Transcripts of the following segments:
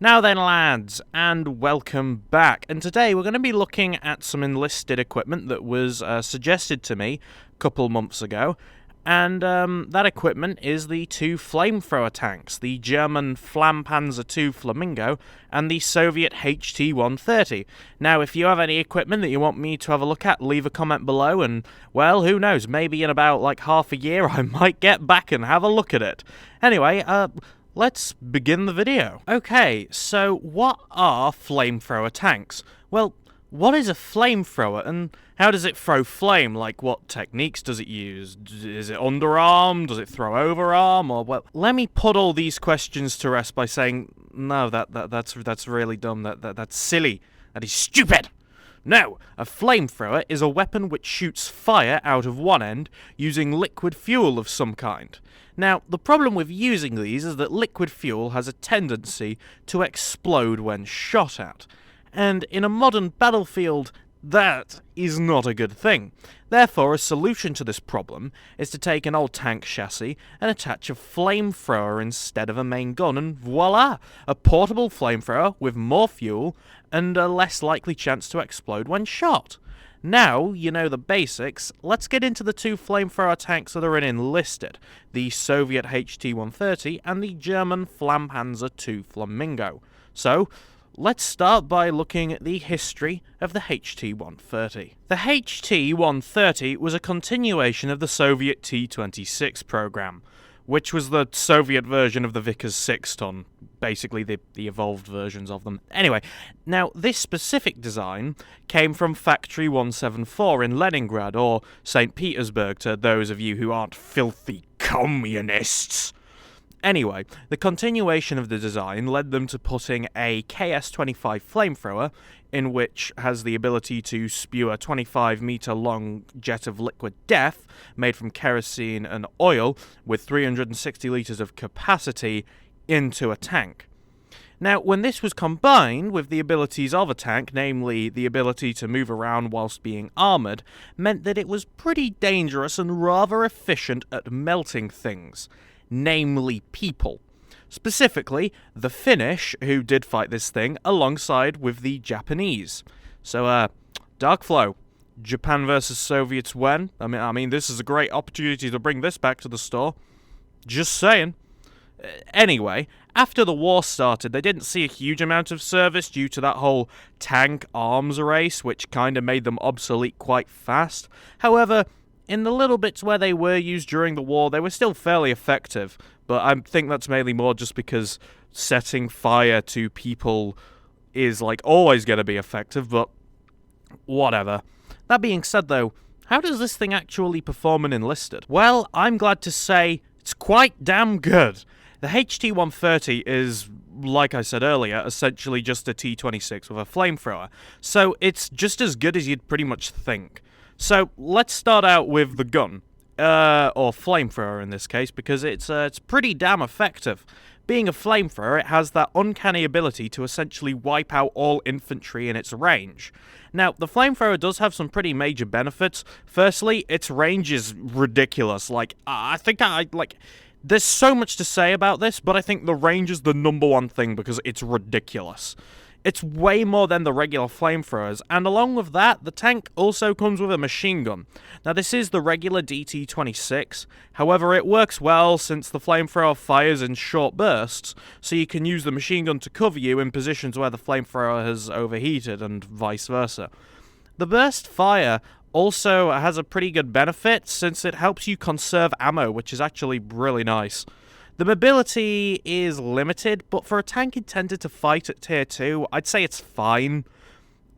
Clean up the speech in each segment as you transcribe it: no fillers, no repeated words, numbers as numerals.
Now then, lads, and welcome back. And today we're going to be looking at some enlisted equipment that was suggested to me a couple months ago. And that equipment is the two Flamethrower Tanks, the German Flampanzer II Flamingo and the Soviet HT-130. Now, if you have any equipment that you want me to have a look at, leave a comment below and, well, who knows, maybe in about like half a year I might get back and have a look at it. Anyway, let's begin the video. Okay, so what are Flamethrower Tanks? Well, what is a flamethrower and how does it throw flame? Like, what techniques does it use? Is it underarm? Does it throw overarm? Or, well, let me put all these questions to rest by saying, no, that's really dumb. That's silly. That is stupid. No, a flamethrower is a weapon which shoots fire out of one end using liquid fuel of some kind. Now, the problem with using these is that liquid fuel has a tendency to explode when shot at. And in a modern battlefield, that is not a good thing. Therefore, a solution to this problem is to take an old tank chassis and attach a flamethrower instead of a main gun, and voila! A portable flamethrower with more fuel and a less likely chance to explode when shot. Now you know the basics, let's get into the two flamethrower tanks that are in Enlisted, the Soviet HT-130 and the German Flampanzer II Flamingo. So, let's start by looking at the history of the HT-130. The HT-130 was a continuation of the Soviet T-26 program, which was the Soviet version of the Vickers 6-ton, basically the evolved versions of them. Anyway, now this specific design came from Factory 174 in Leningrad, or St. Petersburg to those of you who aren't filthy communists. Anyway, the continuation of the design led them to putting a KS-25 flamethrower, in which has the ability to spew a 25-meter-long jet of liquid death made from kerosene and oil with 360 litres of capacity into a tank. Now, when this was combined with the abilities of a tank, namely the ability to move around whilst being armoured, meant that it was pretty dangerous and rather efficient at melting things, namely people. Specifically, the Finnish, who did fight this thing, alongside with the Japanese. So, Dark Flow, Japan versus Soviets when? I mean, this is a great opportunity to bring this back to the store. Just saying. Anyway, after the war started, they didn't see a huge amount of service due to that whole tank arms race, which kind of made them obsolete quite fast. However, in the little bits where they were used during the war, they were still fairly effective, but I think that's mainly more just because setting fire to people is, like, always going to be effective, but whatever. That being said, though, how does this thing actually perform in Enlisted? Well, I'm glad to say it's quite damn good. The HT-130 is, like I said earlier, essentially just a T-26 with a flamethrower, so it's just as good as you'd pretty much think. So, let's start out with the gun, or flamethrower in this case, because it's pretty damn effective. Being a flamethrower, it has that uncanny ability to essentially wipe out all infantry in its range. Now, the flamethrower does have some pretty major benefits. Firstly, its range is ridiculous. There's so much to say about this, but I think the range is the number one thing because it's ridiculous. It's way more than the regular flamethrowers, and along with that, the tank also comes with a machine gun. Now, this is the regular DT-26, however, it works well since the flamethrower fires in short bursts, so you can use the machine gun to cover you in positions where the flamethrower has overheated, and vice versa. The burst fire also has a pretty good benefit, since it helps you conserve ammo, which is actually really nice. The mobility is limited, but for a tank intended to fight at Tier 2, I'd say it's fine.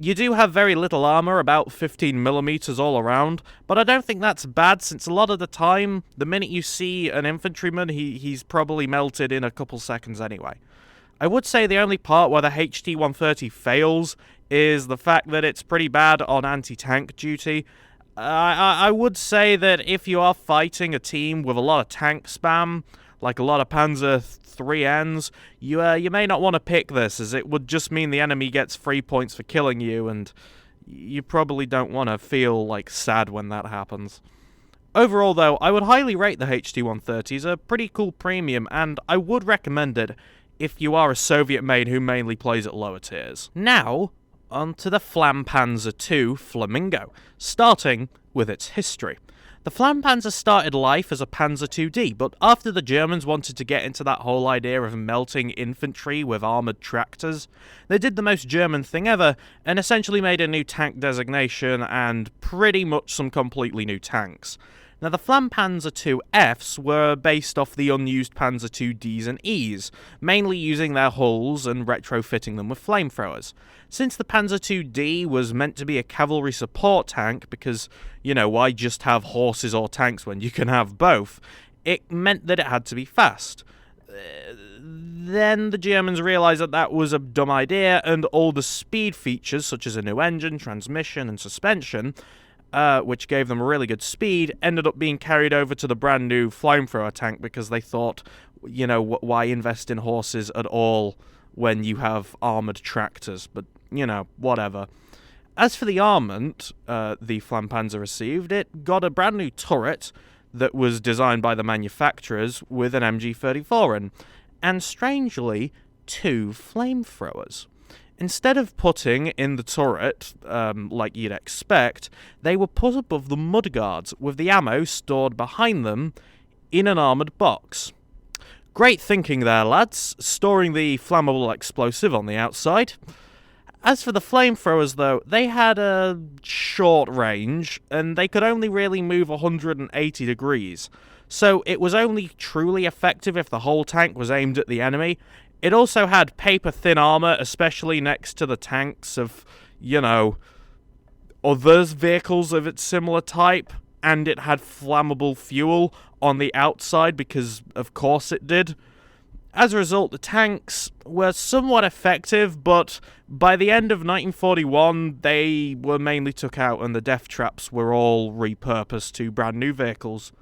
You do have very little armor, about 15mm all around, but I don't think that's bad, since a lot of the time, the minute you see an infantryman, he's probably melted in a couple seconds anyway. I would say the only part where the HT-130 fails is the fact that it's pretty bad on anti-tank duty. I would say that if you are fighting a team with a lot of tank spam, like a lot of Panzer 3Ns, you may not want to pick this, as it would just mean the enemy gets 3 points for killing you, and you probably don't want to feel, like, sad when that happens. Overall, though, I would highly rate the HT-130. It's a pretty cool premium, and I would recommend it if you are a Soviet main who mainly plays at lower tiers. Now, on to the Flampanzer II Flamingo, starting with its history. The Flampanzer started life as a Panzer IID, but after the Germans wanted to get into that whole idea of melting infantry with armoured tractors, they did the most German thing ever and essentially made a new tank designation and pretty much some completely new tanks. Now, the Flampanzer IIFs were based off the unused Panzer IIDs and Es, mainly using their hulls and retrofitting them with flamethrowers. Since the Panzer IID was meant to be a cavalry support tank, because, why just have horses or tanks when you can have both, it meant that it had to be fast. Then the Germans realised that that was a dumb idea, and all the speed features, such as a new engine, transmission, and suspension, which gave them really good speed, ended up being carried over to the brand new Flamethrower tank because they thought, why invest in horses at all when you have armoured tractors? But, whatever. As for the armament the Flampanzer received, it got a brand new turret that was designed by the manufacturers with an MG34 in, and strangely, 2 flamethrowers. Instead of putting in the turret, like you'd expect, they were put above the mudguards, with the ammo stored behind them in an armoured box. Great thinking there, lads, storing the flammable explosive on the outside. As for the flamethrowers, though, they had a short range, and they could only really move 180 degrees, so it was only truly effective if the whole tank was aimed at the enemy. It also had paper-thin armour, especially next to the tanks of, other vehicles of its similar type, and it had flammable fuel on the outside because, of course, it did. As a result, the tanks were somewhat effective, but by the end of 1941, they were mainly took out and the death traps were all repurposed to brand new vehicles.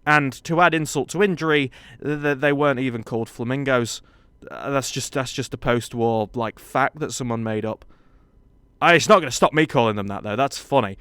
And to add insult to injury, they weren't even called Flamingos. That's just a post-war fact that someone made up. It's not going to stop me calling them that though. That's funny.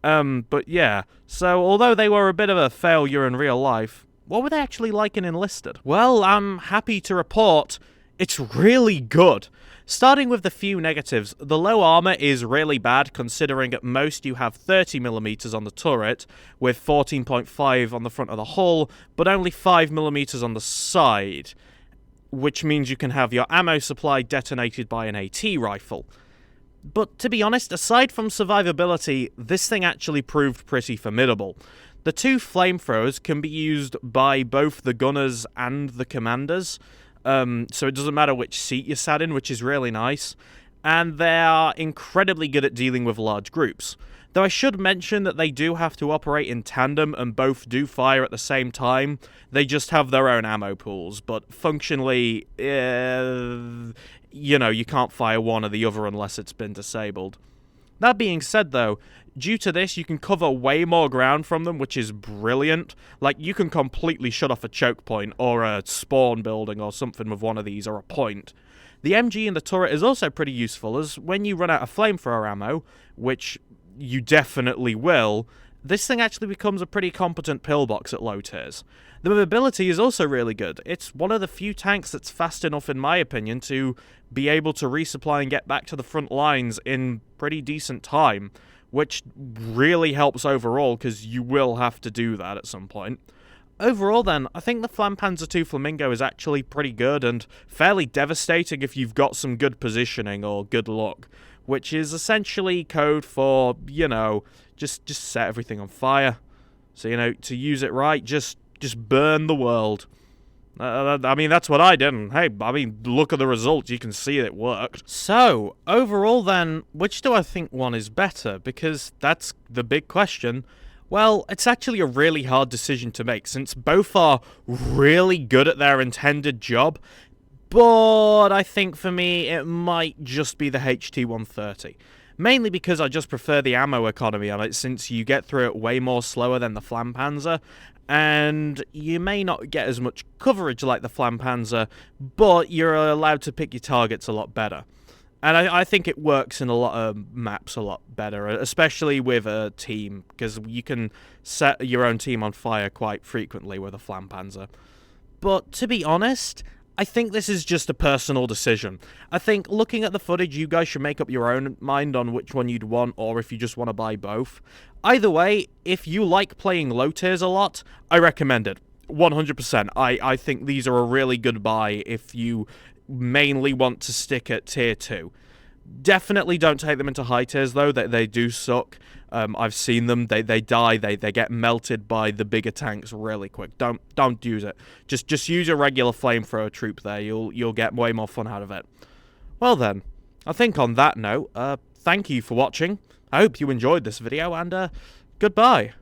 But yeah. So although they were a bit of a failure in real life, what were they actually like in Enlisted? Well, I'm happy to report it's really good. Starting with the few negatives, the low armour is really bad considering at most you have 30mm on the turret, with 14.5 on the front of the hull, but only 5mm on the side, which means you can have your ammo supply detonated by an AT rifle. But to be honest, aside from survivability, this thing actually proved pretty formidable. The 2 flamethrowers can be used by both the gunners and the commanders, so it doesn't matter which seat you're sat in, which is really nice, and they are incredibly good at dealing with large groups. Though I should mention that they do have to operate in tandem and both do fire at the same time. They just have their own ammo pools, but functionally, you can't fire one or the other unless it's been disabled. That being said, though, due to this, you can cover way more ground from them, which is brilliant. You can completely shut off a choke point or a spawn building or something with one of these, or a point. The MG in the turret is also pretty useful, as when you run out of flamethrower ammo, which you definitely will, this thing actually becomes a pretty competent pillbox at low tiers. The mobility is also really good. It's one of the few tanks that's fast enough, in my opinion, to be able to resupply and get back to the front lines in pretty decent time, which really helps overall, because you will have to do that at some point. Overall then, I think the Flampanzer II Flamingo is actually pretty good and fairly devastating if you've got some good positioning or good luck, which is essentially code for, just set everything on fire. So, to use it right, just burn the world. That's what I did, and hey, look at the results, you can see it worked. So, overall then, which do I think one is better? Because that's the big question. Well, it's actually a really hard decision to make, since both are really good at their intended job, but I think for me, it might just be the HT-130. Mainly because I just prefer the ammo economy on it, since you get through it way more slower than the Flampanzer, and you may not get as much coverage like the Flampanzer, but you're allowed to pick your targets a lot better. And I think it works in a lot of maps a lot better, especially with a team, because you can set your own team on fire quite frequently with a Flampanzer. But to be honest, I think this is just a personal decision. I think looking at the footage, you guys should make up your own mind on which one you'd want, or if you just want to buy both. Either way, if you like playing low tiers a lot, I recommend it. 100%. I think these are a really good buy if you mainly want to stick at tier 2. Definitely don't take them into high tiers, though. They do suck. I've seen them. They die. They get melted by the bigger tanks really quick. Don't use it. Just use a regular flamethrower troop there. You'll get way more fun out of it. Well then, I think on that note, thank you for watching. I hope you enjoyed this video, and goodbye.